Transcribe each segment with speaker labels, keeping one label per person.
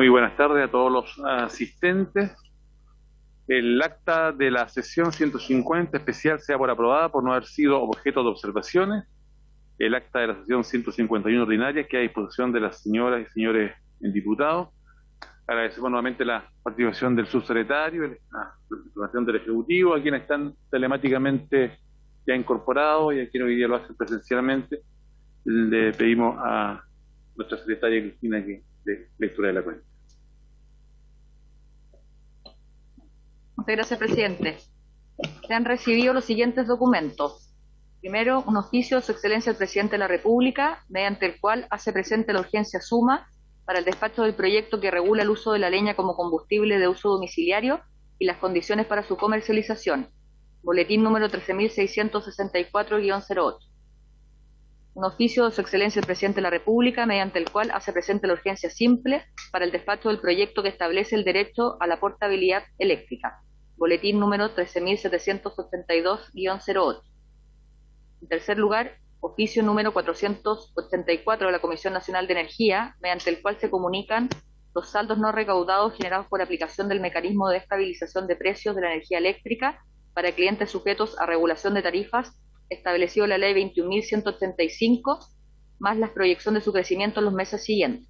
Speaker 1: Muy buenas tardes a todos los asistentes. El acta de la sesión 150 especial sea por aprobada por no haber sido objeto de observaciones. El acta de la sesión 151 ordinaria queda a disposición de las señoras y señores diputados. Agradecemos nuevamente la participación del subsecretario, la participación del Ejecutivo, a quienes están telemáticamente ya incorporados y a quienes hoy día lo hacen presencialmente. Le pedimos a nuestra secretaria Cristina que dé lectura de la cuenta.
Speaker 2: Muchas gracias, presidente. Se han recibido los siguientes documentos. Primero, un oficio de Su Excelencia el Presidente de la República, mediante el cual hace presente la urgencia suma para el despacho del proyecto que regula el uso de la leña como combustible de uso domiciliario y las condiciones para su comercialización. Boletín número 13.664-08. Un oficio de Su Excelencia el Presidente de la República, mediante el cual hace presente la urgencia simple para el despacho del proyecto que establece el derecho a la portabilidad eléctrica. Boletín número 13.782-08. En tercer lugar, oficio número 484 de la Comisión Nacional de Energía, mediante el cual se comunican los saldos no recaudados generados por aplicación del mecanismo de estabilización de precios de la energía eléctrica para clientes sujetos a regulación de tarifas establecido en la Ley 21.185, más la proyección de su crecimiento en los meses siguientes.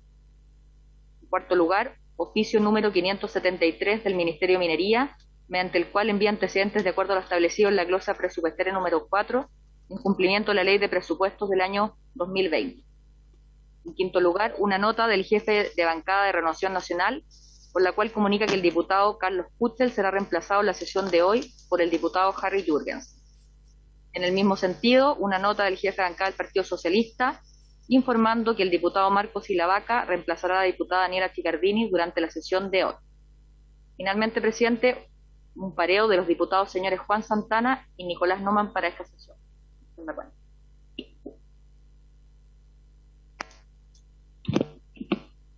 Speaker 2: En cuarto lugar, oficio número 573 del Ministerio de Minería, mediante el cual envía antecedentes de acuerdo a lo establecido en la glosa presupuestaria número 4, en cumplimiento de la Ley de Presupuestos del año 2020. En quinto lugar, una nota del jefe de bancada de Renovación Nacional, por la cual comunica que el diputado Carlos Putzel será reemplazado en la sesión de hoy por el diputado Harry Jürgens. En el mismo sentido, una nota del jefe de bancada del Partido Socialista, informando que el diputado Marcos Silavaca reemplazará a la diputada Daniela Chicardini durante la sesión de hoy. Finalmente, presidente, un pareo de los diputados señores Juan Santana y Nicolás Noman para esta sesión.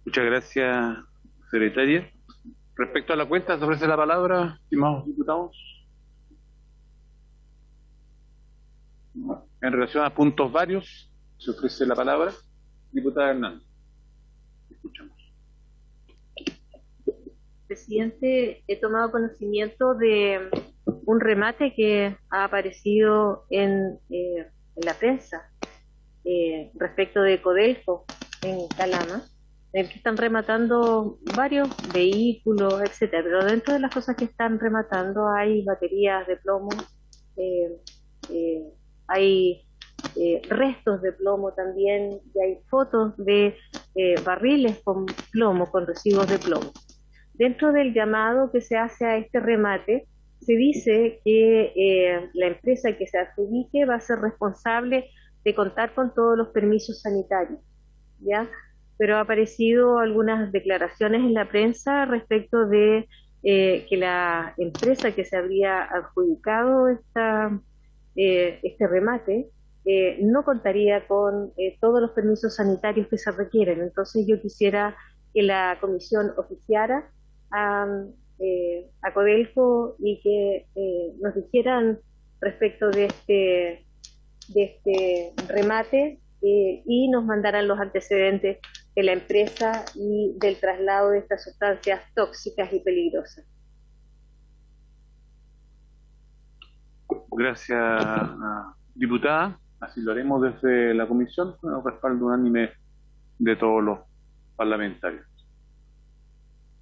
Speaker 1: Muchas gracias, secretaria. Respecto a la cuenta, ¿se ofrece la palabra, estimados diputados? En relación a puntos varios, se ofrece la palabra. Diputada Hernández. Escuchamos.
Speaker 3: Presidente, he tomado conocimiento de un remate que ha aparecido en la prensa respecto de Codelco en Calama, en el que están rematando varios vehículos, etcétera. Pero dentro de las cosas que están rematando hay baterías de plomo, hay restos de plomo también, y hay fotos de barriles con plomo, con residuos de plomo. Dentro del llamado que se hace a este remate, se dice que la empresa que se adjudique va a ser responsable de contar con todos los permisos sanitarios, ¿ya? Pero ha aparecido algunas declaraciones en la prensa respecto de que la empresa que se habría adjudicado este remate no contaría con todos los permisos sanitarios que se requieren. Entonces yo quisiera que la comisión oficiara a Codelco y que nos dijeran respecto de este remate y nos mandaran los antecedentes de la empresa y del traslado de estas sustancias tóxicas y peligrosas.
Speaker 1: Gracias, diputada. Así lo haremos desde la comisión con el respaldo unánime de todos los parlamentarios.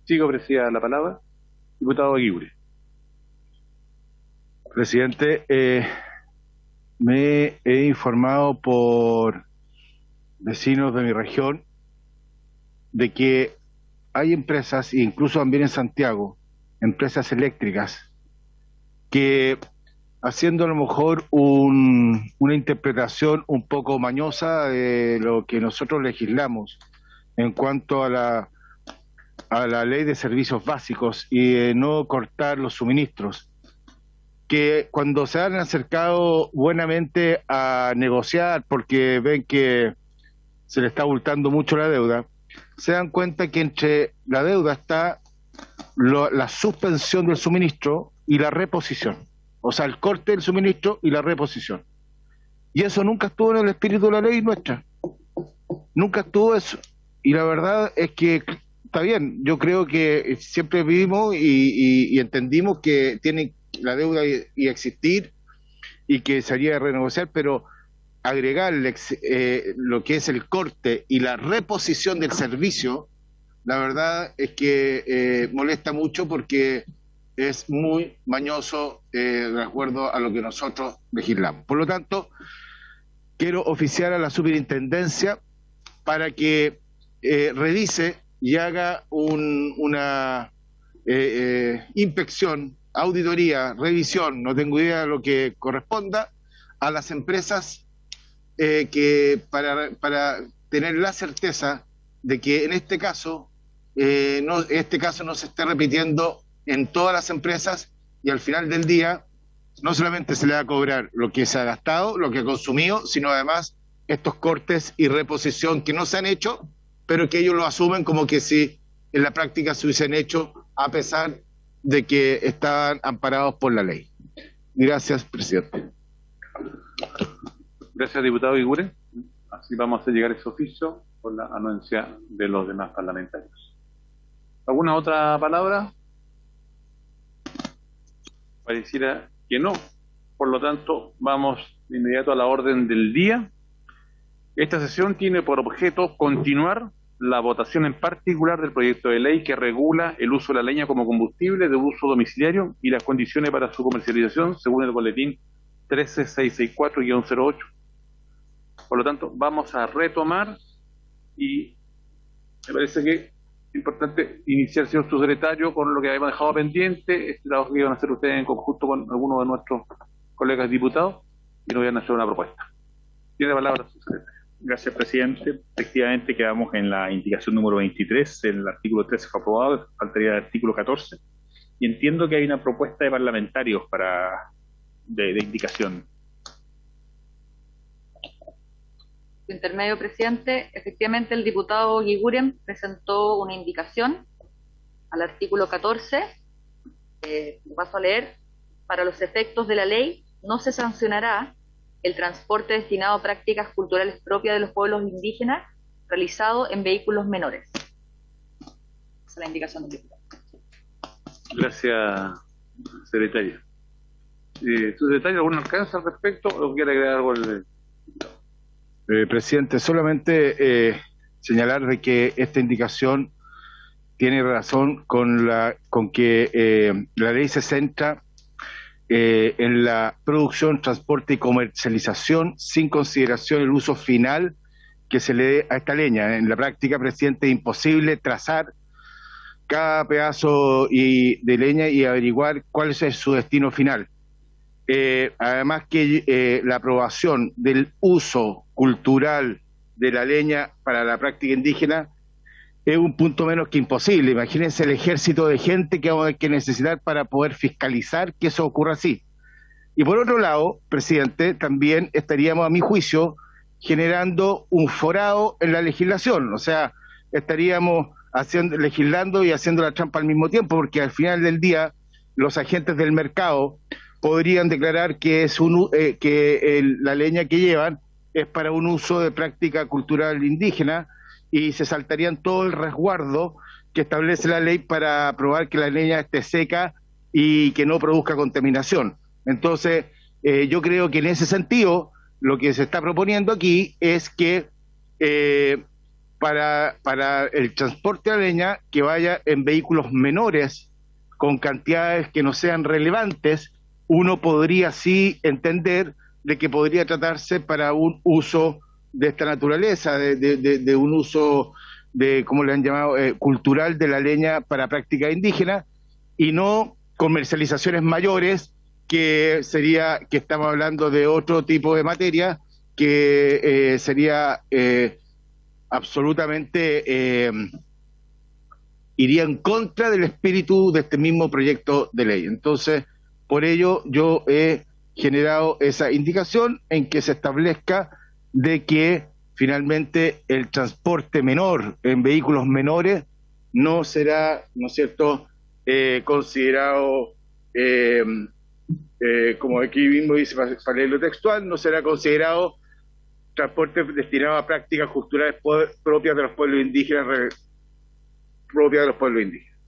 Speaker 1: Sigo, presida la palabra. Diputado Aguirre.
Speaker 4: Presidente, me he informado por vecinos de mi región de que hay empresas, incluso también en Santiago, empresas eléctricas, que haciendo a lo mejor una interpretación un poco mañosa de lo que nosotros legislamos en cuanto a la ley de servicios básicos y de no cortar los suministros, que cuando se han acercado buenamente a negociar porque ven que se le está abultando mucho la deuda, se dan cuenta que entre la deuda está la suspensión del suministro y la reposición, o sea, el corte del suministro y la reposición. Y eso nunca estuvo en el espíritu de la ley nuestra, nunca estuvo eso. Y la verdad es que está bien. Yo creo que siempre vimos y entendimos que tiene la deuda y existir y que se haría de renegociar, pero agregarle lo que es el corte y la reposición del servicio, la verdad es que molesta mucho porque es muy mañoso de acuerdo a lo que nosotros legislamos. Por lo tanto, quiero oficiar a la superintendencia para que revise y haga una inspección, auditoría, revisión, no tengo idea de lo que corresponda, a las empresas que para tener la certeza de que en este caso no se esté repitiendo en todas las empresas y al final del día no solamente se le va a cobrar lo que se ha gastado, lo que ha consumido, sino además estos cortes y reposición que no se han hecho, pero que ellos lo asumen como que si en la práctica se hubiesen hecho a pesar de que estaban amparados por la ley. Gracias, presidente.
Speaker 1: Gracias, diputado Iguiguren. Así vamos a hacer llegar ese oficio con la anuencia de los demás parlamentarios. ¿Alguna otra palabra? Pareciera que no. Por lo tanto, vamos de inmediato a la orden del día. Esta sesión tiene por objeto continuar la votación en particular del proyecto de ley que regula el uso de la leña como combustible de uso domiciliario y las condiciones para su comercialización según el boletín 13664-08. Por lo tanto, vamos a retomar y me parece que es importante iniciar, señor subsecretario, con lo que habíamos dejado pendiente, este trabajo que iban a hacer ustedes en conjunto con algunos de nuestros colegas diputados y nos van a hacer una propuesta. Tiene la palabra, subsecretario.
Speaker 5: Gracias, presidente. Efectivamente, quedamos en la indicación número 23, el artículo 13 fue aprobado, faltaría el artículo 14, y entiendo que hay una propuesta de parlamentarios de indicación.
Speaker 2: Intermedio, presidente. Efectivamente, el diputado Iguiguren presentó una indicación al artículo 14, lo paso a leer. Para los efectos de la ley, no se sancionará el transporte destinado a prácticas culturales propias de los pueblos indígenas realizado en vehículos menores. Esa es la indicación del diputado.
Speaker 1: Gracias, secretario. ¿Subsecretario, algún alcance al respecto o quiere agregar algo?
Speaker 4: Presidente, solamente señalar de que esta indicación tiene razón con que la ley se centra en la producción, transporte y comercialización sin consideración el uso final que se le dé a esta leña. En la práctica, presidente, es imposible trazar cada pedazo de leña y averiguar cuál es su destino final. Además que la aprobación del uso cultural de la leña para la práctica indígena es un punto menos que imposible. Imagínense el ejército de gente que vamos a tener que necesitar para poder fiscalizar que eso ocurra así. Y por otro lado, presidente, también estaríamos, a mi juicio, generando un forado en la legislación. O sea, estaríamos legislando y haciendo la trampa al mismo tiempo, porque al final del día los agentes del mercado podrían declarar que la leña que llevan es para un uso de práctica cultural indígena y se saltarían todo el resguardo que establece la ley para probar que la leña esté seca y que no produzca contaminación. Entonces, yo creo que en ese sentido, lo que se está proponiendo aquí es que para el transporte de leña, que vaya en vehículos menores, con cantidades que no sean relevantes, uno podría sí entender de que podría tratarse para un uso de esta naturaleza, de un uso como le han llamado, cultural de la leña para práctica indígena, y no comercializaciones mayores, que estamos hablando de otro tipo de materia, que sería absolutamente, iría en contra del espíritu de este mismo proyecto de ley. Entonces, por ello yo he generado esa indicación en que se establezca de que finalmente el transporte menor en vehículos menores no será, ¿no es cierto?, considerado, como aquí mismo dice, para leerlo textual, no será considerado transporte destinado a prácticas culturales propias de los pueblos indígenas propia de los pueblos indígenas.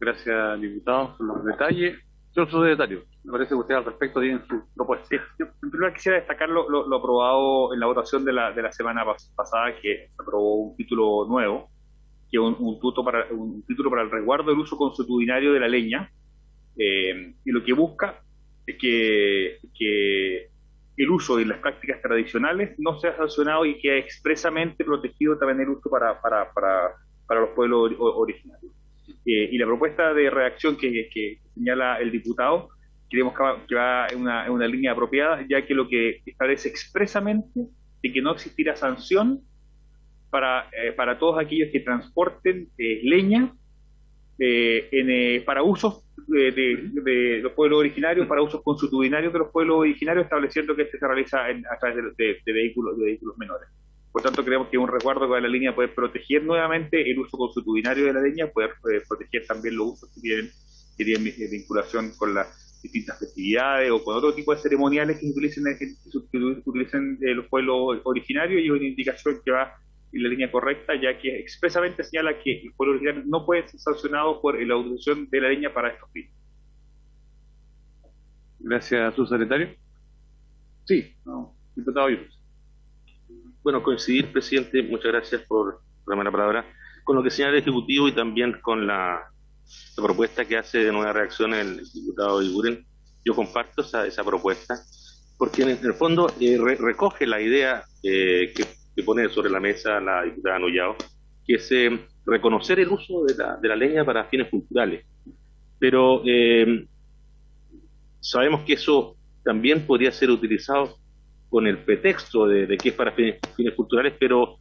Speaker 1: Gracias, diputado, por los detalles. Señor subsecretario, me parece que usted al respecto tiene su propuesta.
Speaker 5: Sí, yo en primer lugar quisiera destacar lo aprobado en la votación de la semana pasada, que se aprobó un título nuevo, que es un título para el resguardo del uso consuetudinario de la leña, y lo que busca es que el uso de las prácticas tradicionales no sea sancionado y quede expresamente protegido también el uso para los pueblos originarios. Y la propuesta de redacción que señala el diputado, creemos que va en una línea apropiada, ya que lo que establece expresamente de que no existirá sanción para todos aquellos que transporten leña para usos de los pueblos originarios, para usos consuetudinarios de los pueblos originarios, estableciendo que este se realiza a través de vehículos menores. Por tanto, creemos que un resguardo que va en la línea de poder proteger nuevamente el uso consuetudinario de la leña, poder proteger también los usos que tienen vinculación con las distintas festividades o con otro tipo de ceremoniales que utilicen los pueblos originarios, y una indicación que va en la línea correcta, ya que expresamente señala que el pueblo originario no puede ser sancionado por la utilización de la leña para estos fines.
Speaker 1: Gracias, subsecretario. Sí, diputado Yunus.
Speaker 6: Bueno, coincidir, presidente, muchas gracias por darme la palabra, con lo que señala el Ejecutivo y también con la propuesta que hace de nueva reacción el diputado Iguren. Yo comparto esa propuesta, porque en el fondo recoge la idea que pone sobre la mesa la diputada Nullao, que es reconocer el uso de la leña para fines culturales. Pero sabemos que eso también podría ser utilizado con el pretexto de que es para fines culturales, pero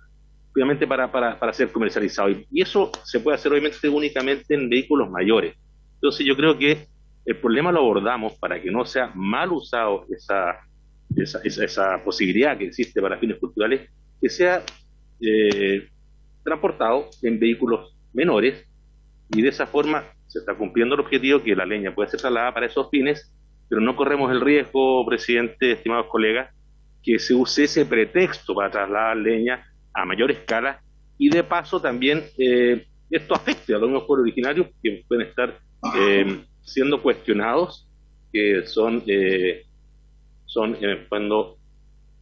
Speaker 6: obviamente para ser comercializado. Y eso se puede hacer obviamente únicamente en vehículos mayores. Entonces yo creo que el problema lo abordamos para que no sea mal usado esa posibilidad que existe para fines culturales, que sea transportado en vehículos menores, y de esa forma se está cumpliendo el objetivo que la leña puede ser trasladada para esos fines, pero no corremos el riesgo, presidente, estimados colegas, que se use ese pretexto para trasladar leña a mayor escala, y de paso también esto afecte a los mismos pueblos originarios que pueden estar siendo cuestionados, que son cuando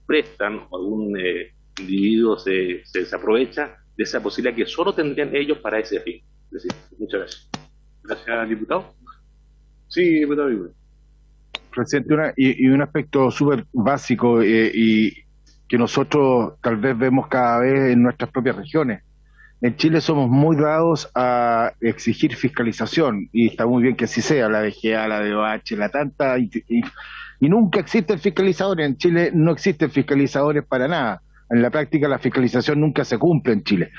Speaker 6: prestan o algún individuo se aprovecha de esa posibilidad que solo tendrían ellos para ese fin. Muchas gracias.
Speaker 1: Gracias, diputado. Sí, diputado Iguren.
Speaker 4: Presidente, un aspecto súper básico y que nosotros tal vez vemos cada vez en nuestras propias regiones. En Chile somos muy dados a exigir fiscalización, y está muy bien que así sea, la DGA, la DOH, la tanta, y nunca existen fiscalizadores. En Chile no existen fiscalizadores para nada. En la práctica la fiscalización nunca se cumple en Chile.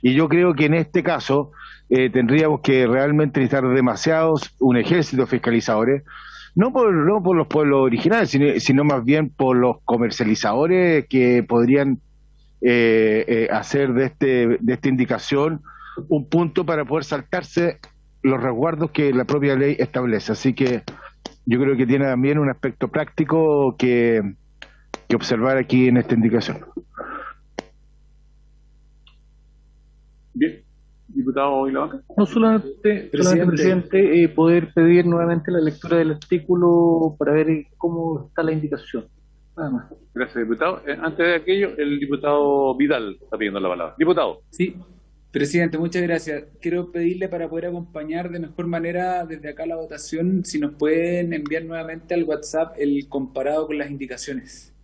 Speaker 4: Y yo creo que en este caso tendríamos que realmente necesitar un ejército de fiscalizadores, no por los pueblos originales, sino más bien por los comercializadores que podrían hacer de esta indicación un punto para poder saltarse los resguardos que la propia ley establece. Así que yo creo que tiene también un aspecto práctico que observar aquí en esta indicación.
Speaker 1: Bien, diputado Ilabaca.
Speaker 7: No solamente, presidente, poder pedir nuevamente la lectura del artículo para ver cómo está la indicación. Nada más.
Speaker 1: Gracias, diputado. Antes de aquello, el diputado Vidal está pidiendo la palabra. Diputado.
Speaker 8: Sí, presidente, muchas gracias. Quiero pedirle, para poder acompañar de mejor manera desde acá la votación, si nos pueden enviar nuevamente al WhatsApp el comparado con las indicaciones.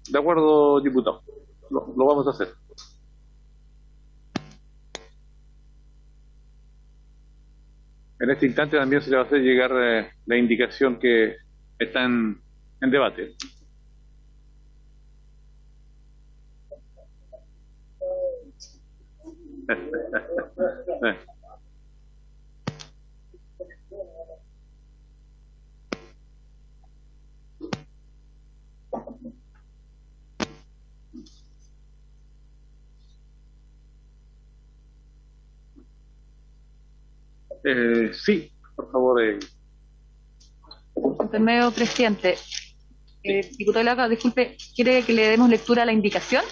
Speaker 1: De acuerdo, diputado. Lo vamos a hacer. En este instante también se le va a hacer llegar la indicación que está en debate. Sí, por favor.
Speaker 2: Intermedio, presidente. Diputado Laga, disculpe, ¿quiere que le demos lectura a la indicación?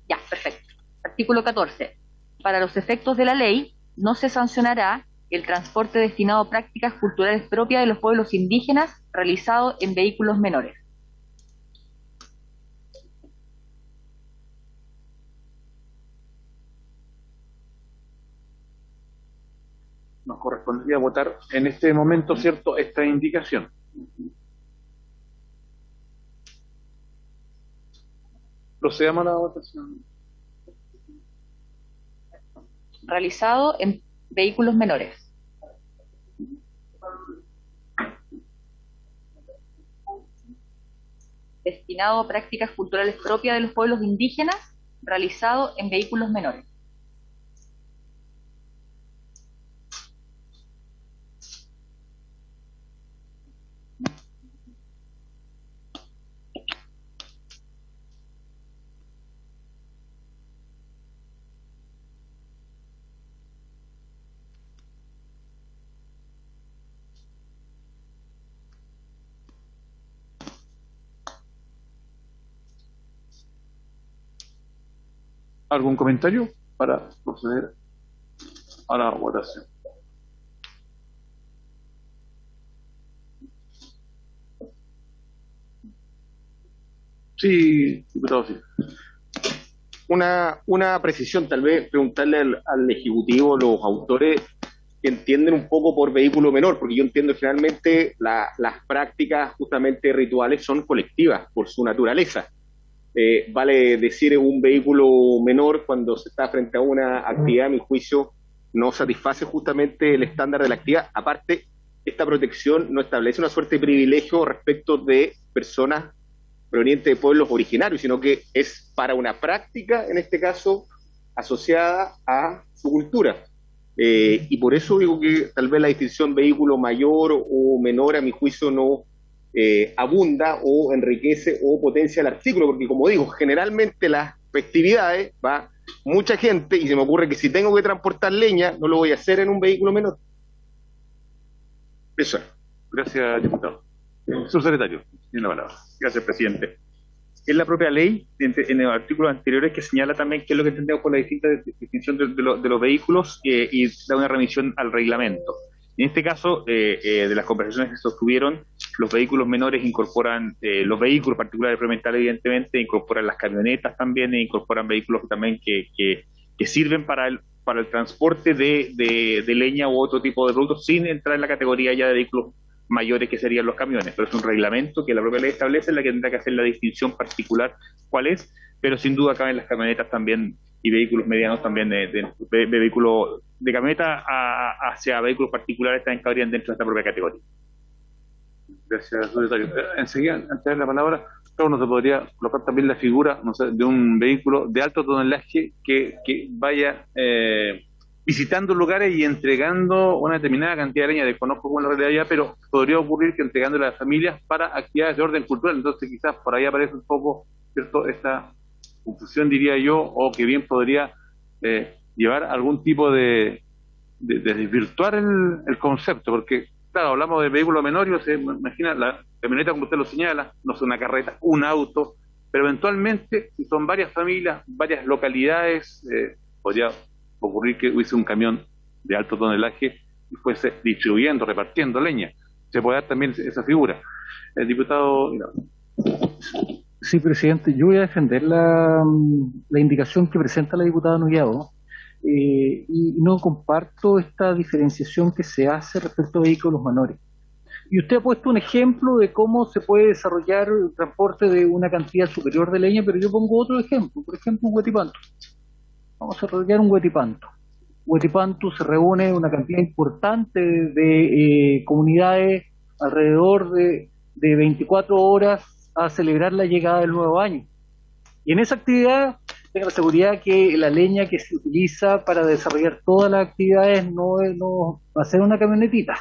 Speaker 2: Ya, perfecto. Artículo 14. para los efectos de la ley, no se sancionará el transporte destinado a prácticas culturales propias de los pueblos indígenas realizado en vehículos menores.
Speaker 1: Nos correspondería votar en este momento, ¿cierto?, esta indicación. Procedamos a la votación.
Speaker 2: Realizado en vehículos menores. Destinado a prácticas culturales propias de los pueblos indígenas, realizado en vehículos menores.
Speaker 1: ¿Algún comentario para proceder a la votación? Sí, diputado, sí.
Speaker 9: Una precisión, tal vez preguntarle al Ejecutivo, los autores, que entienden un poco por vehículo menor, porque yo entiendo que finalmente las prácticas justamente rituales son colectivas por su naturaleza. Vale decir, un vehículo menor cuando se está frente a una actividad, a mi juicio, no satisface justamente el estándar de la actividad. Aparte, esta protección no establece una suerte de privilegio respecto de personas provenientes de pueblos originarios, sino que es para una práctica, en este caso, asociada a su cultura. Y por eso digo que tal vez la distinción vehículo mayor o menor, a mi juicio, no abunda o enriquece o potencia el artículo, porque como digo, generalmente las festividades va mucha gente y se me ocurre que si tengo que transportar leña, no lo voy a hacer en un vehículo menor. Eso es.
Speaker 1: Gracias, diputado. Subsecretario, tiene la palabra.
Speaker 5: Gracias, presidente. Es la propia ley, en los artículos anteriores, que señala también qué es lo que entendemos por la distinta distinción de los vehículos y da una remisión al reglamento. En este caso, de las conversaciones que se sostuvieron, los vehículos menores incorporan, los vehículos particulares implementales, evidentemente, incorporan las camionetas también, e incorporan vehículos también que sirven para el transporte de leña u otro tipo de productos, sin entrar en la categoría ya de vehículos mayores que serían los camiones. Pero es un reglamento que la propia ley establece, en la que tendrá que hacer la distinción particular cuál es, pero sin duda caben las camionetas también y vehículos medianos también, de vehículos de camioneta hacia vehículos particulares también cabrían dentro de esta propia categoría.
Speaker 1: Gracias, secretario. Enseguida, antes de la palabra, claro, uno se podría colocar también la figura, no sé, de un vehículo de alto tonelaje que vaya visitando lugares y entregando una determinada cantidad de leña. Desconozco cómo es la realidad ya, pero podría ocurrir que entregándole a las familias para actividades de orden cultural. Entonces quizás por ahí aparece un poco, ¿cierto?, esta confusión, diría yo, o que bien podría llevar algún tipo de desvirtuar el concepto, porque claro, hablamos de vehículo menor y se imagina la camioneta, como usted lo señala, no es una carreta, un auto, pero eventualmente, si son varias familias, varias localidades, podría ocurrir que hubiese un camión de alto tonelaje y fuese distribuyendo, repartiendo leña. Se puede dar también esa figura. El diputado...
Speaker 7: Sí, presidente, yo voy a defender la indicación que presenta la diputada Nullado, y no comparto esta diferenciación que se hace respecto a vehículos menores. Y usted ha puesto un ejemplo de cómo se puede desarrollar el transporte de una cantidad superior de leña, pero yo pongo otro ejemplo, por ejemplo, un huetipanto. Vamos a desarrollar un huetipanto. Huetipanto se reúne una cantidad importante de comunidades alrededor de 24 horas a celebrar la llegada del nuevo año. Y en esa actividad, tenga la seguridad que la leña que se utiliza para desarrollar todas las actividades no va a ser una camionetita,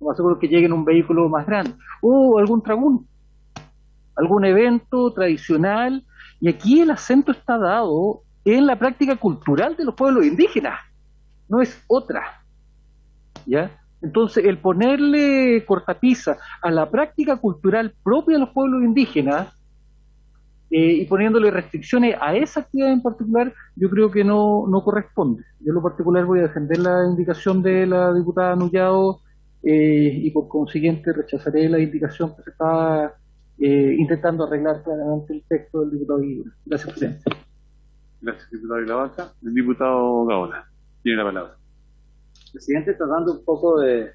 Speaker 7: no va a ser que llegue en un vehículo más grande, o algún trabún, algún evento tradicional, y aquí el acento está dado en la práctica cultural de los pueblos indígenas, no es otra, ¿ya? Entonces, el ponerle cortapisa a la práctica cultural propia de los pueblos indígenas y poniéndole restricciones a esa actividad en particular, yo creo que no corresponde. Yo en lo particular voy a defender la indicación de la diputada Nullado y por consiguiente rechazaré la indicación que se está intentando arreglar claramente el texto del diputado Guillén. Gracias, presidente.
Speaker 1: Gracias, diputado Vilavaca. El diputado Gaona tiene la palabra.
Speaker 10: Presidente, tratando un poco de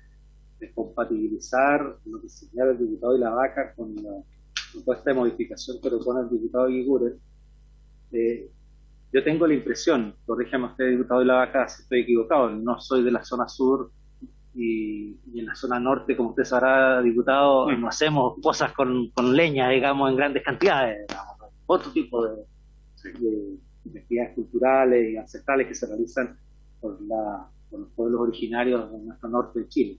Speaker 10: compatibilizar lo que señala el diputado Vilavaca con la propuesta de modificación que propone el diputado Guiguren, yo tengo la impresión, corríjame usted, diputado Vilavaca, si estoy equivocado, no soy de la zona sur y en la zona norte, como usted sabrá, diputado, no hacemos cosas con leña, digamos, en grandes cantidades, digamos, otro tipo de actividades culturales y ancestrales que se realizan por los pueblos originarios de nuestro norte de Chile.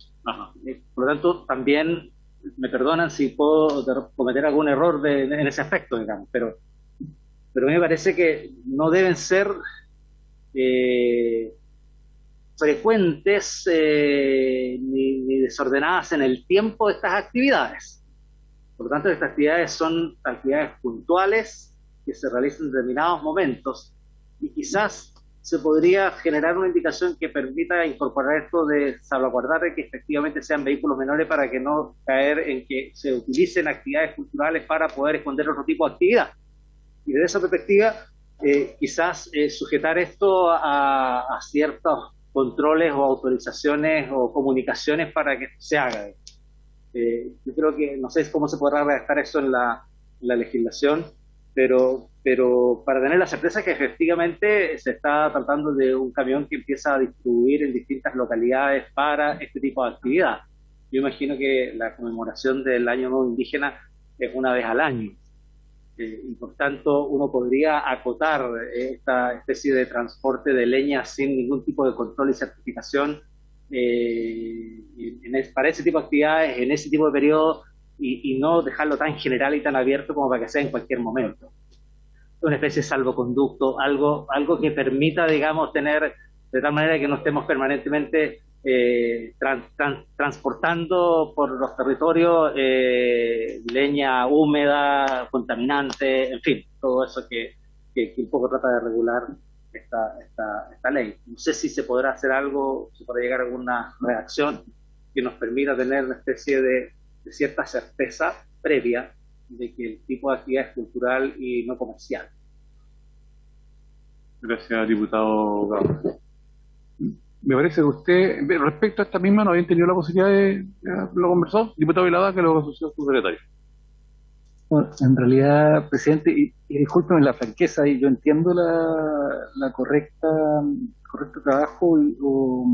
Speaker 10: Por lo tanto, también me perdonan si puedo cometer algún error en ese aspecto, digamos, pero a mí me parece que no deben ser frecuentes ni desordenadas en el tiempo de estas actividades. Por lo tanto, estas actividades son actividades puntuales que se realizan en determinados momentos y quizás se podría generar una indicación que permita incorporar esto de salvaguardar de que efectivamente sean vehículos menores para que no caer en que se utilicen actividades culturales para poder esconder otro tipo de actividad. Y desde esa perspectiva, quizás sujetar esto a ciertos controles o autorizaciones o comunicaciones para que se haga. Yo creo que, no sé cómo se podrá redactar eso en la legislación, pero para tener la certeza que efectivamente se está tratando de un camión que empieza a distribuir en distintas localidades para este tipo de actividad. Yo imagino que la conmemoración del Año Nuevo Indígena es una vez al año, y por tanto uno podría acotar esta especie de transporte de leña sin ningún tipo de control y certificación para ese tipo de actividades, en ese tipo de periodo, y no dejarlo tan general y tan abierto como para que sea en cualquier momento. Una especie de salvoconducto, algo que permita, digamos, tener de tal manera que no estemos permanentemente transportando por los territorios leña húmeda, contaminante, en fin, todo eso que un poco trata de regular esta ley. No sé si se podrá hacer algo, si podrá llegar a alguna redacción que nos permita tener una especie de cierta certeza previa de que el tipo de actividad es cultural y no comercial.
Speaker 1: Gracias, diputado Gaona. Me parece que usted, respecto a esta misma, no habían tenido la posibilidad de lo conversó, diputado Vilavaca, que lo asoció su secretario.
Speaker 7: Bueno, en realidad, presidente, y discúlpeme la franqueza, y yo entiendo la correcto trabajo o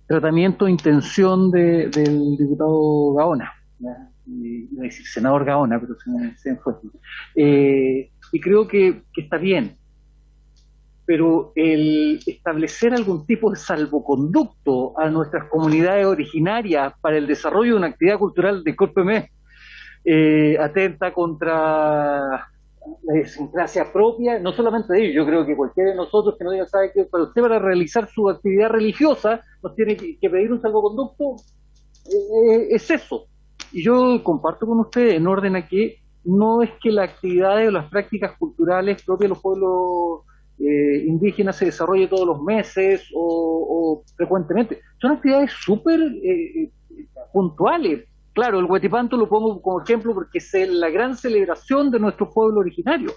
Speaker 7: tratamiento, intención del diputado Gaona, iba a decir senador Gaona, pero se me fue. Y creo que está bien, pero el establecer algún tipo de salvoconducto a nuestras comunidades originarias para el desarrollo de una actividad cultural de CORPEMES atenta contra la idiosincrasia propia, no solamente de ellos, yo creo que cualquiera de nosotros que no diga, sabe que para usted, para realizar su actividad religiosa, nos tiene que pedir un salvoconducto, es eso. Y yo comparto con usted en orden a que no es que las actividades o las prácticas culturales propias de los pueblos indígenas se desarrolle todos los meses o frecuentemente. Son actividades súper puntuales. Claro, el Huetipanto lo pongo como ejemplo porque es la gran celebración de nuestro pueblo originario.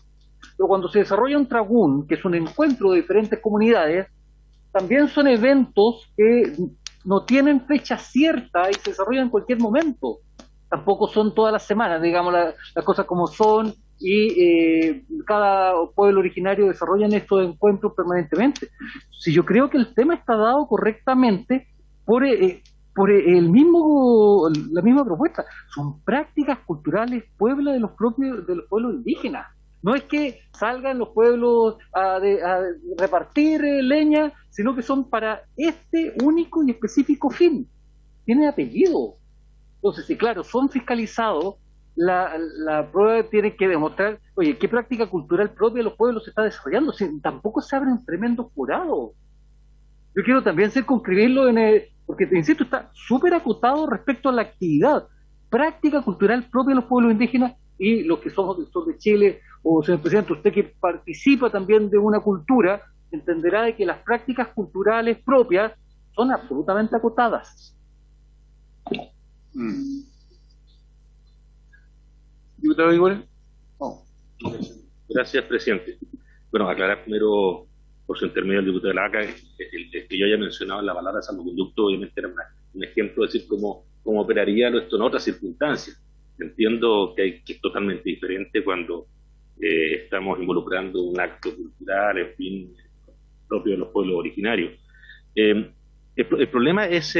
Speaker 7: Pero cuando se desarrolla un tragún, que es un encuentro de diferentes comunidades, también son eventos que no tienen fecha cierta y se desarrollan en cualquier momento. Tampoco son todas las semanas, digamos las cosas como son, y cada pueblo originario desarrolla estos encuentros permanentemente. Si yo creo que el tema está dado correctamente por la misma propuesta, son prácticas culturales pueblas de los pueblos indígenas. No es que salgan los pueblos a repartir leña, sino que son para este único y específico fin. Tiene apellido. Entonces, sí, claro, son fiscalizados. La prueba tiene que demostrar, oye, qué práctica cultural propia de los pueblos se está desarrollando. Si, tampoco se abren tremendos jurados. Yo quiero también circunscribirlo porque te insisto, está súper acotado respecto a la actividad. Práctica cultural propia de los pueblos indígenas, y los que somos del sur de Chile, o señor presidente, usted que participa también de una cultura, entenderá de que las prácticas culturales propias son absolutamente acotadas.
Speaker 1: Diputado Igual.
Speaker 6: Gracias, presidente. Bueno, aclarar primero, por su intermedio, el diputado de la ACA, el que yo haya mencionado en la palabra salvoconducto, obviamente era un ejemplo de decir cómo operaría esto en otras circunstancias. Entiendo que es totalmente diferente cuando estamos involucrando un acto cultural, en fin, propio de los pueblos originarios. El problema es,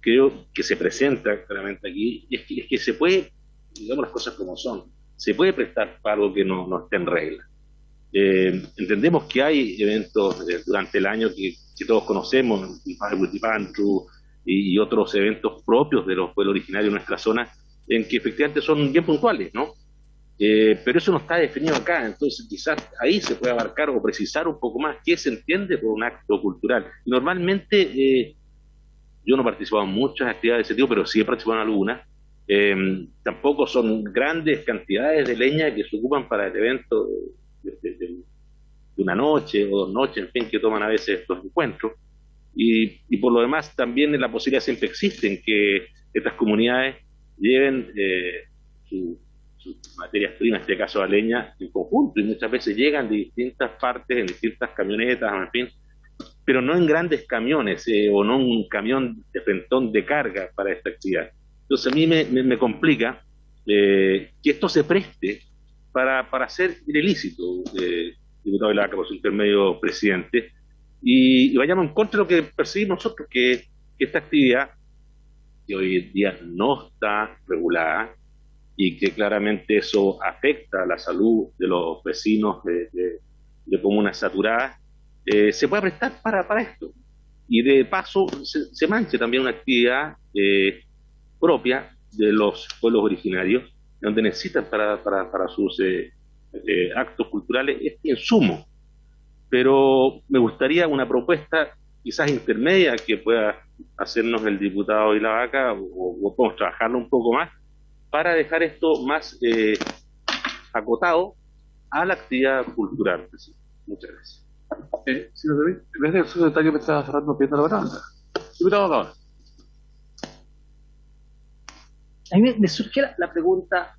Speaker 6: creo que se presenta claramente aquí, es que se puede, digamos las cosas como son, se puede prestar para algo que no esté en regla. Entendemos que hay eventos durante el año que todos conocemos, el Huitipantru y otros eventos propios de los pueblos originarios de nuestra zona, en que efectivamente son bien puntuales, ¿no? Pero eso no está definido acá, entonces quizás ahí se puede abarcar o precisar un poco más qué se entiende por un acto cultural. Normalmente, yo no he participado en muchas actividades de ese tipo, pero sí he participado en algunas. Tampoco son grandes cantidades de leña que se ocupan para el evento de una noche o 2 noches, en fin, que toman a veces estos encuentros. Y por lo demás, también la posibilidad siempre existe en que estas comunidades lleven sus materias primas, en este caso la leña, en conjunto, y muchas veces llegan de distintas partes, en distintas camionetas, en fin, pero no en grandes camiones o no un camión de frentón de carga para esta actividad. Entonces a mí me complica que esto se preste para hacer ilícito, diputado de la ACA, por su intermedio, presidente, y vayamos en contra de lo que percibimos nosotros, que esta actividad, que hoy en día no está regulada, y que claramente eso afecta a la salud de los vecinos de comunas saturadas, se puede prestar para esto. Y de paso se manche también una actividad propia de los pueblos originarios, donde necesitan para sus actos culturales este insumo. Pero me gustaría una propuesta quizás intermedia que pueda hacernos el diputado de la Vaca, o podemos trabajarlo un poco más, para dejar esto más acotado a la actividad cultural. Muchas gracias.
Speaker 1: Si me permite, en vez del secretario me estaba cerrando pidiendo la palabra. Diputado ahora.
Speaker 10: A mí me surge la pregunta,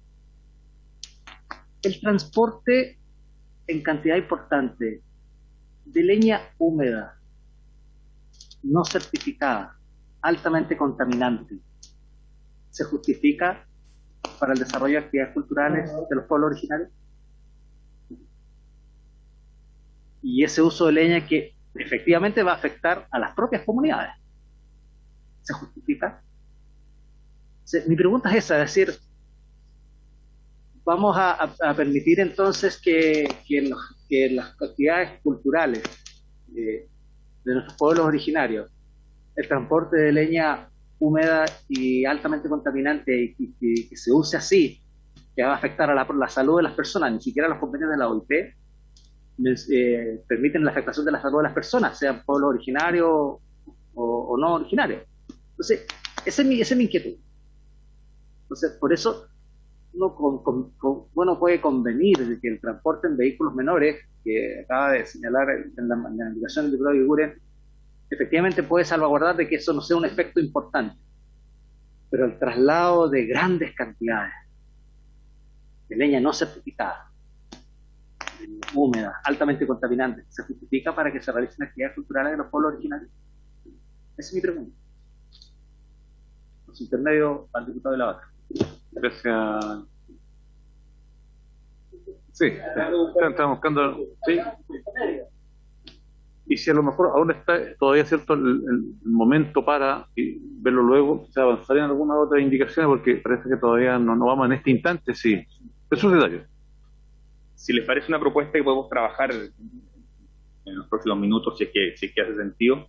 Speaker 10: el transporte en cantidad importante de leña húmeda, no certificada, altamente contaminante, ¿se justifica para el desarrollo de actividades culturales de los pueblos originarios? Y ese uso de leña que efectivamente va a afectar a las propias comunidades, ¿se justifica? Mi pregunta es esa, es decir, vamos a permitir entonces que las actividades culturales de nuestros pueblos originarios, el transporte de leña húmeda y altamente contaminante y que se use así, que va a afectar a la salud de las personas, ni siquiera los convenios de la OIP permiten la afectación de la salud de las personas, sean pueblos originarios o no originarios. Entonces, esa es mi inquietud. Entonces, por eso uno puede convenir de que el transporte en vehículos menores, que acaba de señalar en la indicación del diputado Iguren, efectivamente puede salvaguardar de que eso no sea un efecto importante. Pero el traslado de grandes cantidades de leña no certificada, húmeda, altamente contaminante, ¿se justifica para que se realicen actividades culturales de los pueblos originarios? Esa es mi pregunta. Por su intermedio, al diputado de la Vaca.
Speaker 1: Gracias. Sí, estamos buscando. Sí. Y si a lo mejor aún está todavía cierto el momento para verlo luego, quizás avanzar en algunas otras indicaciones, porque parece que todavía no vamos en este instante, sí. Es un detalle.
Speaker 5: Si les parece una propuesta que podemos trabajar en los próximos minutos, si es que hace sentido,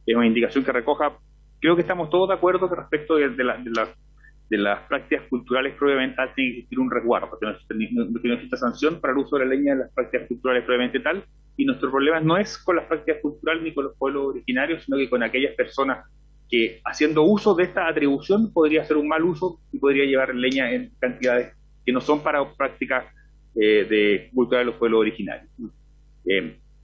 Speaker 5: es una indicación que recoja, creo que estamos todos de acuerdo que respecto de las prácticas culturales propiamente tal, tiene que existir un resguardo, porque no existe sanción para el uso de la leña de las prácticas culturales propiamente tal, y nuestro problema no es con las prácticas culturales ni con los pueblos originarios, sino que con aquellas personas que, haciendo uso de esta atribución, podría hacer un mal uso y podría llevar leña en cantidades que no son para prácticas de cultura de los pueblos originarios.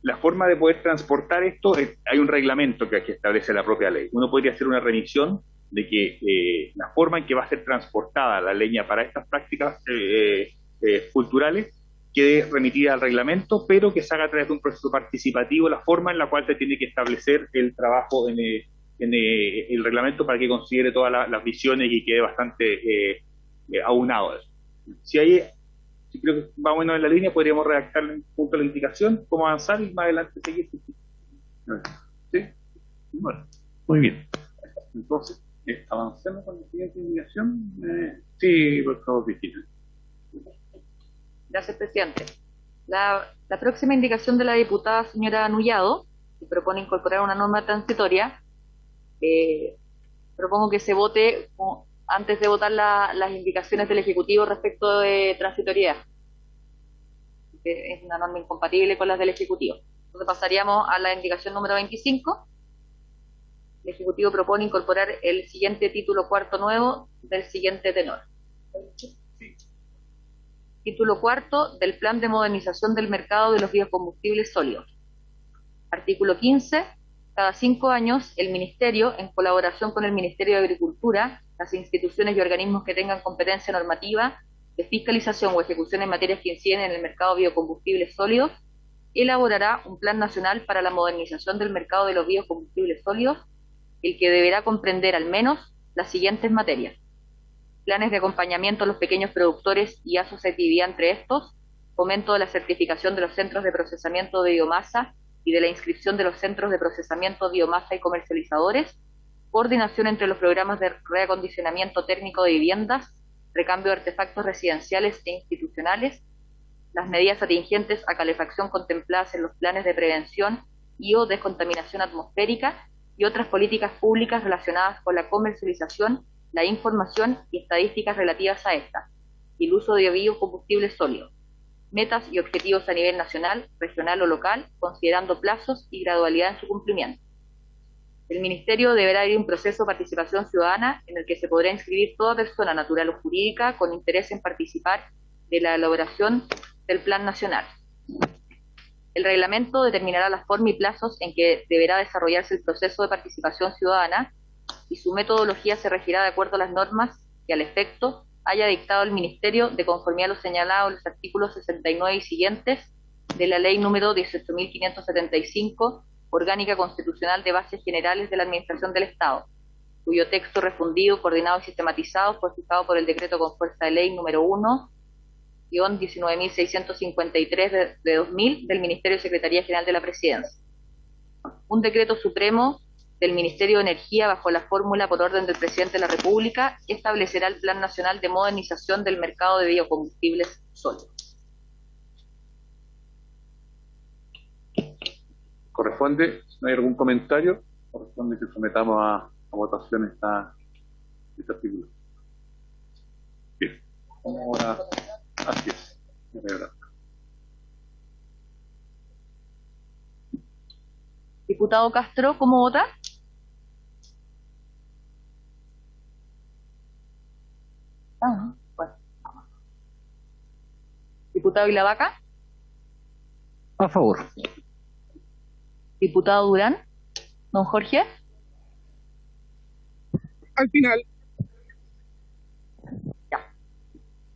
Speaker 5: La forma de poder transportar esto, hay un reglamento que establece la propia ley. Uno podría hacer una remisión de que la forma en que va a ser transportada la leña para estas prácticas culturales quede remitida al reglamento, pero que se haga a través de un proceso participativo, la forma en la cual se tiene que establecer el trabajo en el reglamento para que considere todas las visiones y quede bastante aunado. Si creo que va bueno en la línea, podríamos redactar junto a la indicación, cómo avanzar y más adelante seguir. ¿Sí? Bueno, muy bien. Entonces, avancemos con la siguiente indicación. Sí, por favor, Cristina.
Speaker 2: Gracias, presidente. La próxima indicación de la diputada señora Nullado, que propone incorporar una norma transitoria, propongo que se vote antes de votar las indicaciones del Ejecutivo respecto de transitoriedad. Es una norma incompatible con las del Ejecutivo. Entonces pasaríamos a la indicación número 25. El Ejecutivo propone incorporar el siguiente título cuarto nuevo del siguiente tenor. Título cuarto del Plan de Modernización del Mercado de los Biocombustibles Sólidos. Artículo 15. Cada 5 años, el Ministerio, en colaboración con el Ministerio de Agricultura, las instituciones y organismos que tengan competencia normativa de fiscalización o ejecución en materias que inciden en el mercado de biocombustibles sólidos, elaborará un plan nacional para la modernización del mercado de los biocombustibles sólidos, el que deberá comprender al menos las siguientes materias: planes de acompañamiento a los pequeños productores y asociatividad entre estos, fomento de la certificación de los centros de procesamiento de biomasa y de la inscripción de los centros de procesamiento de biomasa y comercializadores, coordinación entre los programas de reacondicionamiento térmico de viviendas, recambio de artefactos residenciales e institucionales, las medidas atingentes a calefacción contempladas en los planes de prevención y o descontaminación atmosférica y otras políticas públicas relacionadas con la comercialización, la información y estadísticas relativas a esta, y el uso de biocombustibles sólidos, metas y objetivos a nivel nacional, regional o local, considerando plazos y gradualidad en su cumplimiento. El Ministerio deberá abrir un proceso de participación ciudadana en el que se podrá inscribir toda persona natural o jurídica con interés en participar de la elaboración del Plan Nacional. El reglamento determinará la forma y plazos en que deberá desarrollarse el proceso de participación ciudadana y su metodología se regirá de acuerdo a las normas que al efecto haya dictado el Ministerio de conformidad a lo señalado en los artículos 69 y siguientes de la Ley número 18.575, Orgánica Constitucional de Bases Generales de la Administración del Estado, cuyo texto refundido, coordinado y sistematizado fue fijado por el decreto con fuerza de ley número 1-19.653 de 2000 del Ministerio de Secretaría General de la Presidencia. Un decreto supremo del Ministerio de Energía, bajo la fórmula por orden del Presidente de la República, establecerá el Plan Nacional de Modernización del Mercado de Biocombustibles Sólidos.
Speaker 1: Corresponde, si no hay algún comentario, corresponde que sometamos a votación este artículo. Bien, vamos ahora. Así es.
Speaker 2: Diputado Castro, ¿cómo vota? Bueno. Diputado Ilavaca.
Speaker 7: A favor.
Speaker 2: Diputado Durán. Don Jorge.
Speaker 9: Al final.
Speaker 2: Ya.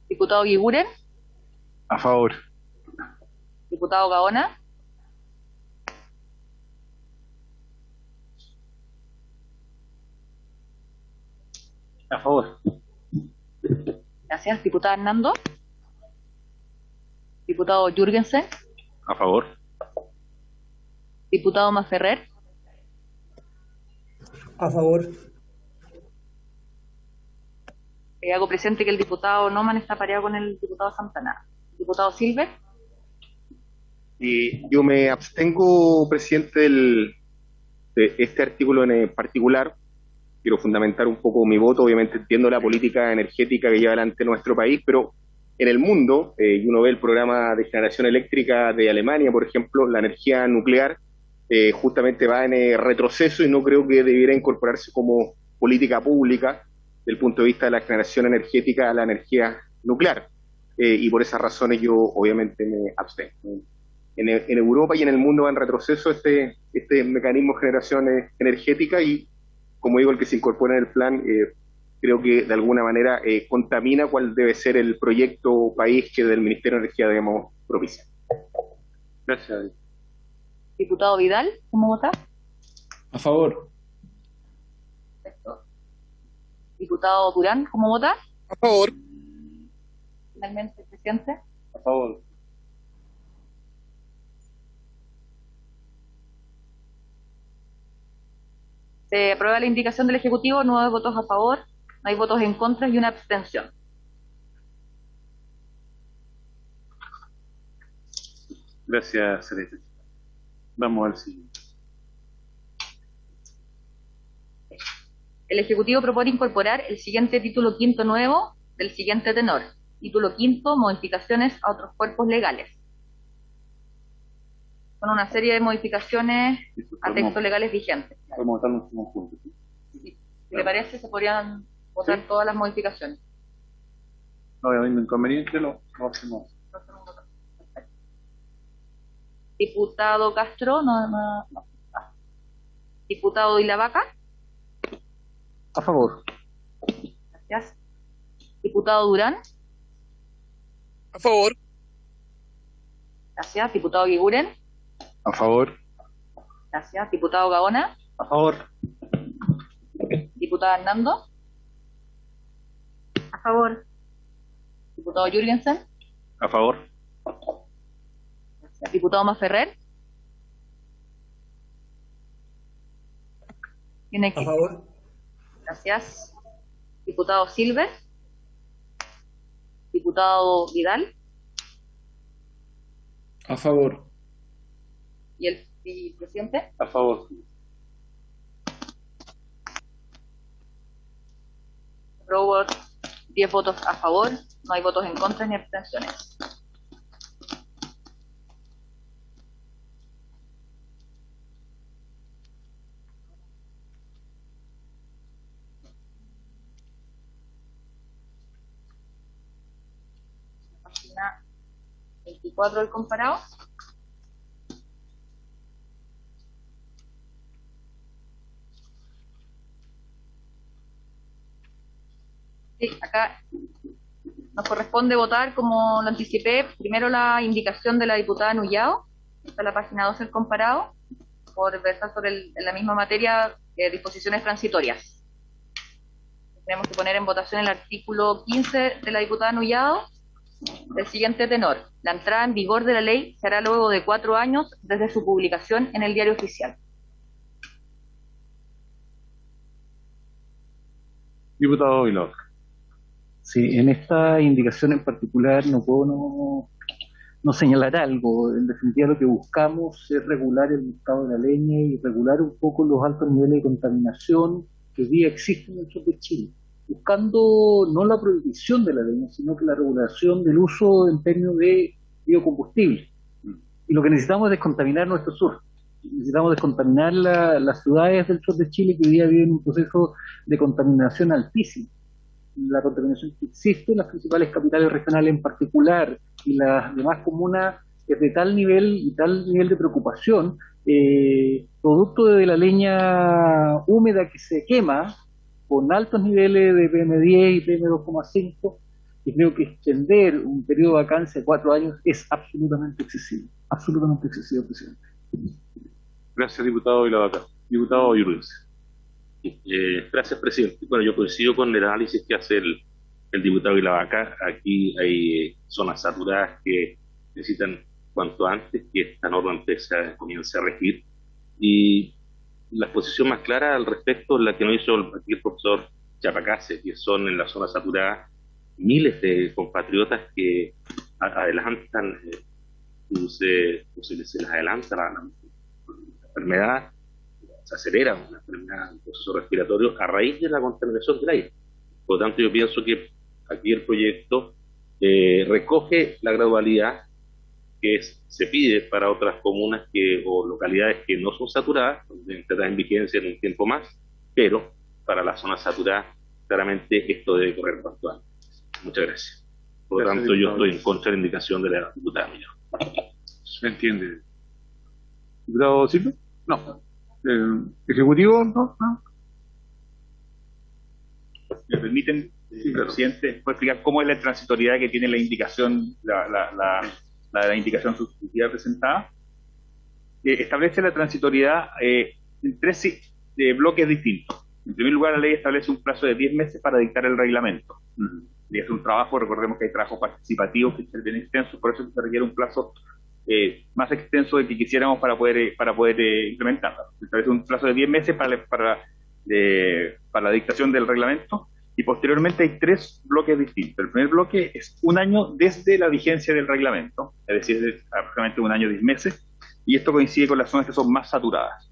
Speaker 2: Diputado Guiguren.
Speaker 4: A favor.
Speaker 2: Diputado Gaona.
Speaker 5: A favor.
Speaker 2: Gracias. Diputada Hernando. Diputado Jürgensen.
Speaker 5: A favor.
Speaker 2: Diputado Maferrer.
Speaker 11: A favor.
Speaker 2: Hago presente que el diputado Noman está pareado con el diputado Santana. Diputado Silver.
Speaker 9: Yo me abstengo, presidente, de este artículo en particular. Quiero fundamentar un poco mi voto. Obviamente entiendo la política energética que lleva adelante nuestro país, pero en el mundo, y uno ve el programa de generación eléctrica de Alemania, por ejemplo, la energía nuclear justamente va en retroceso y no creo que debiera incorporarse como política pública desde el punto de vista de la generación energética a la energía nuclear. y por esas razones yo obviamente me abstengo. En Europa y en el mundo va en retroceso este mecanismo de generación energética y, como digo, el que se incorpora en el plan creo que de alguna manera contamina cuál debe ser el proyecto país que del Ministerio de Energía debemos propiciar.
Speaker 1: Gracias.
Speaker 2: Diputado Vidal, ¿cómo vota?
Speaker 8: A favor.
Speaker 2: Perfecto. Diputado Durán, ¿cómo vota?
Speaker 11: A favor.
Speaker 2: Finalmente, presidente.
Speaker 1: A favor.
Speaker 2: Se aprueba la indicación del Ejecutivo, 9 votos a favor, no hay votos en contra y una abstención.
Speaker 1: Gracias, Celeste. Vamos al siguiente.
Speaker 2: El Ejecutivo propone incorporar el siguiente título quinto nuevo del siguiente tenor. Título quinto, modificaciones a otros cuerpos legales. Con una serie de modificaciones a textos legales vigentes.
Speaker 1: Podemos votar en conjunto.
Speaker 2: Si le parece, se podrían votar todas las modificaciones.
Speaker 1: No hay ningún inconveniente, lo hacemos.
Speaker 2: Diputado Castro, no. Diputado Ilavaca.
Speaker 7: A favor.
Speaker 2: Gracias. Diputado Durán.
Speaker 11: A favor.
Speaker 2: Gracias. Diputado Guiguren.
Speaker 4: A favor.
Speaker 2: Gracias. Diputado Gaona.
Speaker 10: A favor.
Speaker 2: Diputado Hernando.
Speaker 3: A favor.
Speaker 2: Diputado Jürgensen.
Speaker 5: A favor.
Speaker 2: Gracias. Diputado Masferrer. Tiene que...
Speaker 11: A favor.
Speaker 2: Gracias. Diputado Silver. Diputado Vidal.
Speaker 8: A favor.
Speaker 2: ¿Y el presidente?
Speaker 1: A favor.
Speaker 2: Aprobó 10 votos a favor, no hay votos en contra ni abstenciones. Página 24 del comparado. Sí, acá nos corresponde votar, como lo anticipé, primero la indicación de la diputada Nullao, está en la página 2 del comparado, por versar sobre la misma materia, disposiciones transitorias. Tenemos que poner en votación el artículo 15 de la diputada Nullao, del siguiente tenor. La entrada en vigor de la ley se hará luego de 4 años desde su publicación en el Diario Oficial.
Speaker 1: Diputado Villar.
Speaker 7: Sí, en esta indicación en particular no puedo no señalar algo. En definitiva, lo que buscamos es regular el mercado de la leña y regular un poco los altos niveles de contaminación que hoy día existen en el sur de Chile, buscando no la prohibición de la leña, sino que la regulación del uso en términos de biocombustibles. Y lo que necesitamos es descontaminar nuestro sur. Necesitamos descontaminar las ciudades del sur de Chile que hoy día viven un proceso de contaminación altísimo. La contaminación que existe en las principales capitales regionales en particular y las demás comunas es de tal nivel y tal nivel de preocupación, producto de la leña húmeda que se quema con altos niveles de PM10 y PM2,5, y creo que extender un periodo de vacancia de 4 años es absolutamente excesivo, presidente.
Speaker 1: Gracias, diputado Vilavaca. Diputado Jürgensen.
Speaker 6: Gracias, presidente. Bueno, yo coincido con el análisis que hace el diputado Vilavaca. Aquí hay zonas saturadas que necesitan cuanto antes que esta norma comience a regir. Y la exposición más clara al respecto es la que nos hizo aquí el profesor Chapacase, que son en la zona saturada miles de compatriotas que adelantan, se les adelanta la enfermedad, se acelera una enfermedad, un proceso respiratorio a raíz de la contaminación del aire. Por lo tanto, yo pienso que aquí el proyecto recoge la gradualidad que se pide para otras comunas o localidades que no son saturadas, donde entrará en vigencia en un tiempo más, pero para las zonas saturadas, claramente esto debe correr cuanto antes. Muchas gracias. Por lo tanto, yo estoy en contra de la indicación de la diputada Millán.
Speaker 1: ¿Se entiende? ¿Diputado Silva? No. ¿Ejecutivo? No.
Speaker 5: ¿Me permiten, presidente, puedo explicar cómo es la transitoriedad que tiene la indicación, la indicación sustitutiva presentada? Establece la transitoriedad en tres bloques distintos. En primer lugar, la ley establece un plazo de 10 meses para dictar el reglamento. Y es un trabajo, recordemos que hay trabajo participativo que es bien extenso, por eso se requiere un plazo más extenso del que quisiéramos para poder implementarlo. Se establece un plazo de 10 meses para la dictación del reglamento, y posteriormente hay tres bloques distintos. El primer bloque es un año desde la vigencia del reglamento, es decir, aproximadamente un año 10 meses, y esto coincide con las zonas que son más saturadas.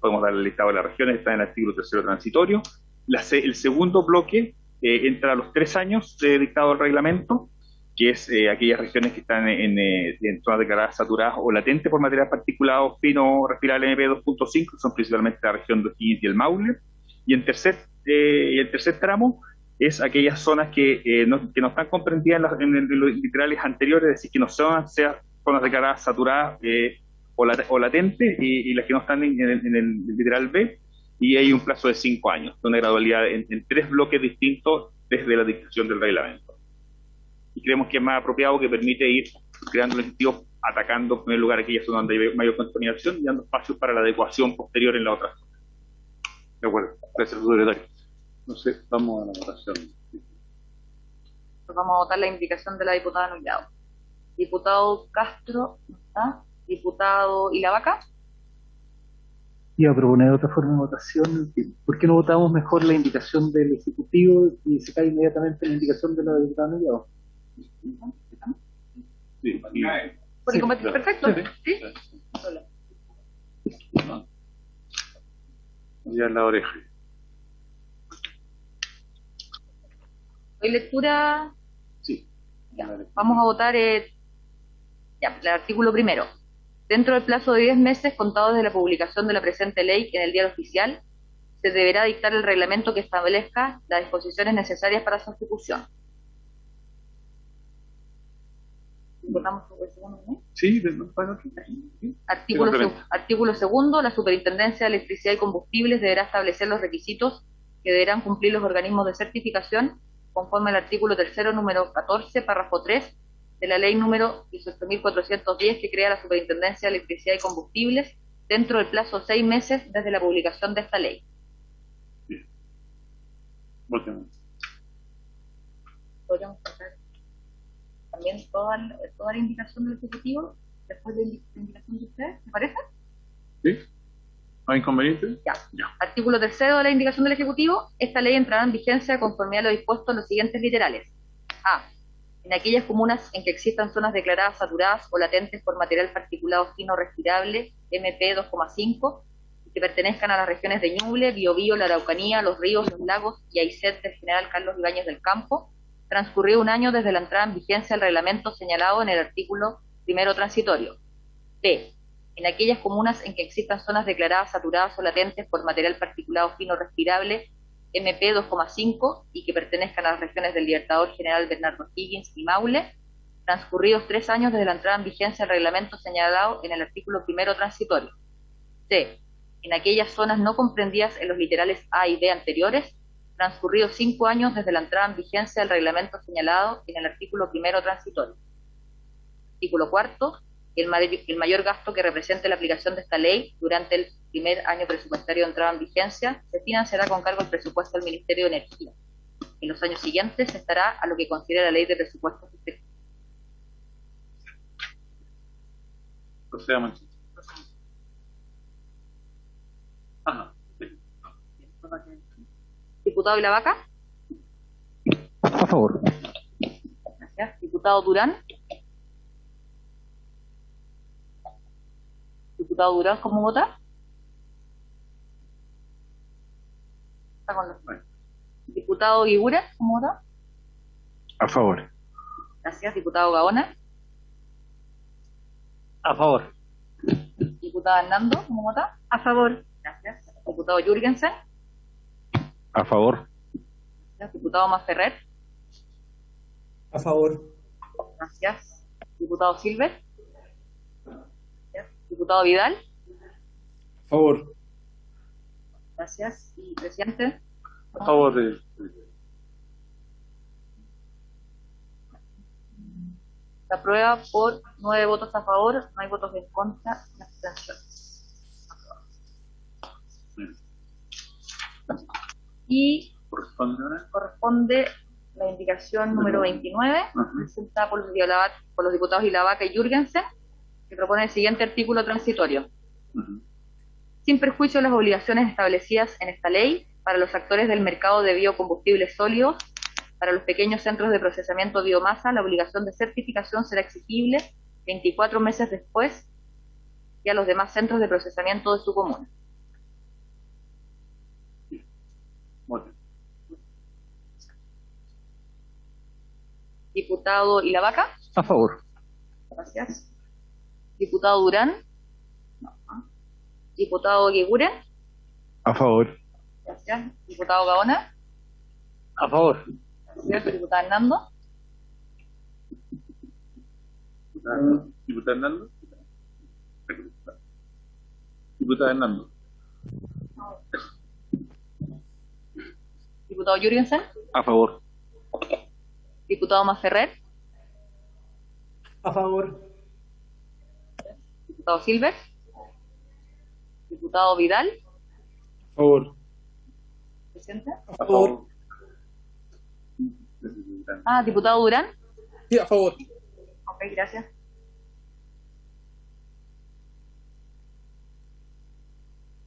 Speaker 5: Podemos dar el listado de las regiones, está en el artículo 3 transitorio. El segundo bloque entra a los 3 años de dictado del reglamento, que es aquellas regiones que están en zonas declaradas saturadas o latentes por material particulado fino respirable MP 2.5, que son principalmente la región de O'Higgins y el Maule. Y el tercer tramo es aquellas zonas que no están comprendidas en los literales anteriores, es decir, que no son zonas declaradas saturadas o latentes, y las que no están en el literal B, y hay un plazo de 5 años, una gradualidad en 3 bloques distintos desde la dictación del reglamento. Y creemos que es más apropiado, que permite ir creando los incentivos, atacando en primer lugar aquellas zonas donde hay mayor contaminación y dando espacios para la adecuación posterior en la otra zona.
Speaker 1: De acuerdo, gracias, secretario. No sé, vamos a la votación.
Speaker 2: Pues vamos a votar la indicación de la diputada Nullado. Diputado Castro, ¿no está? Diputado Ilavaca.
Speaker 7: Iba a proponer otra forma de votación. ¿Por qué no votamos mejor la indicación del Ejecutivo y se cae inmediatamente la indicación de la diputada Nullado?
Speaker 1: Sí,
Speaker 2: Perfecto, ¿sí?
Speaker 1: Ya la oreja.
Speaker 2: ¿Hay lectura?
Speaker 1: Sí.
Speaker 2: Ya. Vamos a votar el artículo primero. Dentro del plazo de 10 meses contados desde la publicación de la presente ley en el Diario Oficial, se deberá dictar el reglamento que establezca las disposiciones necesarias para su ejecución. ¿Votamos sobre el segundo, no?
Speaker 1: Sí,
Speaker 2: Artículo segundo. La Superintendencia de Electricidad y Combustibles deberá establecer los requisitos que deberán cumplir los organismos de certificación conforme al artículo 3, número 14, párrafo 3 de la ley número 18.410, que crea la Superintendencia de Electricidad y Combustibles, dentro del plazo de 6 meses desde la publicación de esta ley.
Speaker 1: Bien. Votemos.
Speaker 2: Podríamos votar también toda la indicación del Ejecutivo después de la indicación de usted, ¿me parece?
Speaker 1: ¿Sí? ¿No hay inconveniente?
Speaker 2: Ya. Artículo 3 de la indicación del Ejecutivo. Esta ley entrará en vigencia conforme a lo dispuesto en los siguientes literales. A. En aquellas comunas en que existan zonas declaradas saturadas o latentes por material particulado fino respirable, MP 2,5, y que pertenezcan a las regiones de Ñuble, Biobío, la Araucanía, los ríos, los lagos y Aysén del General Carlos Ibáñez del Campo, transcurrido un año desde la entrada en vigencia del reglamento señalado en el artículo primero transitorio. B. En aquellas comunas en que existan zonas declaradas saturadas o latentes por material particulado fino respirable, MP 2,5, y que pertenezcan a las regiones del Libertador General Bernardo Higgins y Maule, transcurridos 3 años desde la entrada en vigencia del reglamento señalado en el artículo primero transitorio. C. En aquellas zonas no comprendidas en los literales A y B anteriores, transcurridos 5 años desde la entrada en vigencia del reglamento señalado en el artículo primero transitorio. Artículo 4. El mayor gasto que represente la aplicación de esta ley durante el primer año presupuestario de entrada en vigencia se financiará con cargo al presupuesto del Ministerio de Energía. En los años siguientes se estará a lo que considera la ley de presupuestos respectivos.
Speaker 1: Procedamos.
Speaker 2: Diputado Ilavaca.
Speaker 7: A favor.
Speaker 2: Gracias. Diputado Durán. Diputado Durán, ¿cómo vota? Está con los... Diputado Guigura, ¿cómo vota?
Speaker 4: A favor.
Speaker 2: Gracias. Diputado Gaona.
Speaker 10: A favor.
Speaker 2: Diputada Hernando, ¿cómo vota?
Speaker 3: A favor.
Speaker 2: Gracias. Diputado Jürgensen.
Speaker 4: A favor.
Speaker 2: Gracias. Diputado Masferrer.
Speaker 8: A favor.
Speaker 2: Gracias. Diputado Silver. Gracias. Diputado Vidal.
Speaker 8: A favor.
Speaker 2: Gracias. Y presidente.
Speaker 1: A favor de...
Speaker 2: Se aprueba por 9 votos a favor, no hay votos en contra, ni abstenciones. Y corresponde la indicación número 29, presentada por los diputados Ilavaca y Jürgensen, que propone el siguiente artículo transitorio. Sin perjuicio de las obligaciones establecidas en esta ley, para los actores del mercado de biocombustibles sólidos, para los pequeños centros de procesamiento de biomasa, la obligación de certificación será exigible 24 meses después que a los demás centros de procesamiento de su comuna. Diputado Ilavaca.
Speaker 7: A favor.
Speaker 2: Gracias. Diputado Durán. Diputado Guiguren.
Speaker 4: A favor.
Speaker 2: Gracias. Diputado Gaona.
Speaker 1: A favor.
Speaker 2: Gracias. Diputada Hernando.
Speaker 1: Diputada Hernando. Diputada Hernando.
Speaker 2: Diputado Jürgensen.
Speaker 1: A favor.
Speaker 2: Diputado Masferrer.
Speaker 8: A favor.
Speaker 2: Diputado Silver. Diputado Vidal.
Speaker 8: A favor.
Speaker 2: Presidente.
Speaker 8: A favor.
Speaker 2: Diputado Durán.
Speaker 8: Sí, a favor.
Speaker 2: Ok, gracias.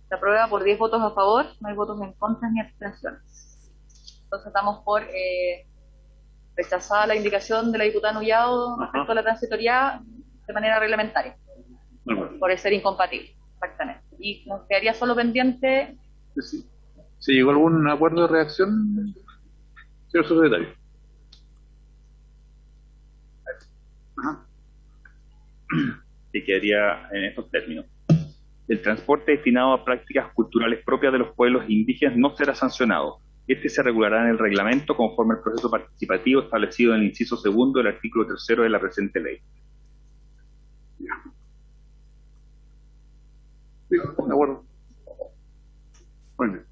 Speaker 2: Se aprueba por 10 votos a favor, no hay votos en contra ni abstenciones. Entonces estamos por rechazada la indicación de la diputada Nullado respecto a la transitoriedad de manera reglamentaria, por el ser incompatible, exactamente. Y nos quedaría solo pendiente...
Speaker 1: Sí. ¿Se llegó a algún acuerdo de reacción, señor secretario?
Speaker 5: Que quedaría en estos términos. El transporte destinado a prácticas culturales propias de los pueblos indígenas no será sancionado. Este se regulará en el reglamento conforme al proceso participativo establecido en el inciso segundo del artículo 3 de la presente ley.
Speaker 1: Sí, de acuerdo. Muy bien.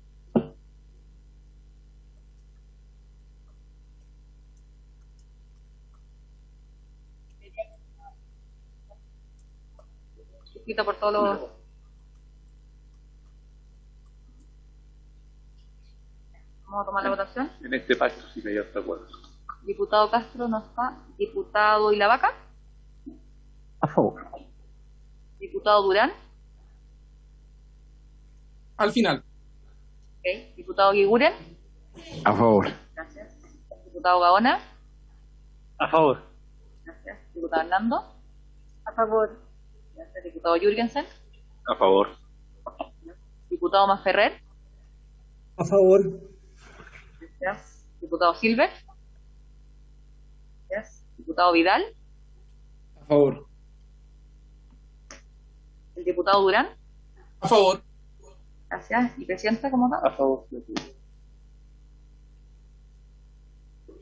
Speaker 2: Suscrito por todos los... Vamos a tomar la votación.
Speaker 1: En este pacto sí que ya está de acuerdo.
Speaker 2: Diputado Castro no está. Diputado Ilavaca.
Speaker 7: A favor.
Speaker 2: Diputado Durán.
Speaker 11: Al final.
Speaker 2: Okay. Diputado Guiguren.
Speaker 4: A favor.
Speaker 2: Gracias. Diputado Gaona.
Speaker 1: A favor.
Speaker 2: Gracias. Diputado Hernando. A favor. Gracias. Diputado Jürgensen.
Speaker 6: A favor.
Speaker 2: Diputado Masferrer.
Speaker 8: A favor.
Speaker 2: Gracias. Diputado Silver. Gracias. Diputado Vidal.
Speaker 8: A favor.
Speaker 2: El diputado Durán.
Speaker 11: A favor.
Speaker 2: Gracias. ¿Y presidenta cómo va?
Speaker 1: A favor.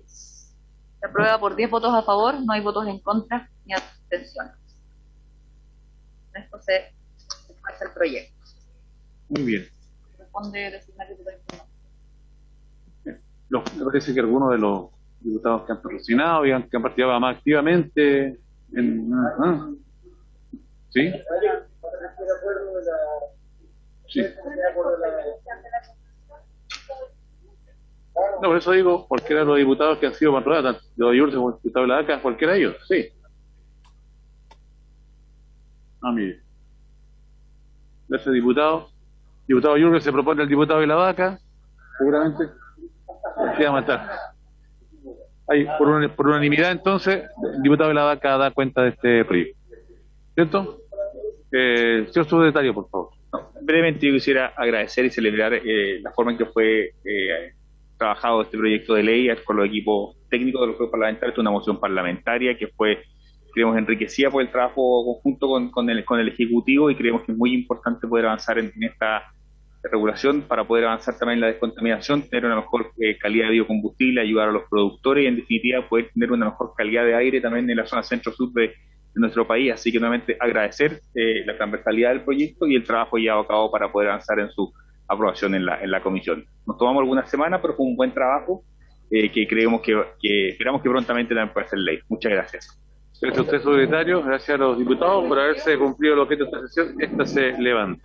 Speaker 2: Se aprueba por 10 votos a favor, no hay votos en contra ni abstenciones. Con esto se pasa el proyecto.
Speaker 1: Muy bien.
Speaker 2: Responde designar diputado informado.
Speaker 1: Me parece que algunos de los diputados que han patrocinado y que han participado más activamente en... ¿Sí? Sí. No, por eso digo, cualquiera de los diputados que han sido controlados, tanto de Yurce como el diputado de la ACA, cualquiera de ellos, sí. Mire. Gracias, diputado. Diputado Yurce se propone el diputado de la vaca, seguramente. Se va a matar. Ahí, por unanimidad, entonces, el diputado de la vaca da cuenta de este proyecto. ¿Cierto? Señor subsecretario, por favor.
Speaker 5: No, brevemente yo quisiera agradecer y celebrar la forma en que fue trabajado este proyecto de ley con los equipos técnicos de los grupos parlamentarios. Esta es una moción parlamentaria que fue, creemos, enriquecida por el trabajo conjunto con el Ejecutivo, y creemos que es muy importante poder avanzar en regulación para poder avanzar también en la descontaminación, tener una mejor calidad de biocombustible, ayudar a los productores y en definitiva poder tener una mejor calidad de aire también en la zona centro-sur de nuestro país. Así que nuevamente agradecer la transversalidad del proyecto y el trabajo llevado a cabo para poder avanzar en su aprobación en la comisión. Nos tomamos algunas semanas, pero fue un buen trabajo que creemos que esperamos que prontamente también pueda ser ley. Muchas gracias.
Speaker 1: Gracias a usted, secretario. Gracias a los diputados por haberse cumplido el objeto de esta sesión. Esta se levanta.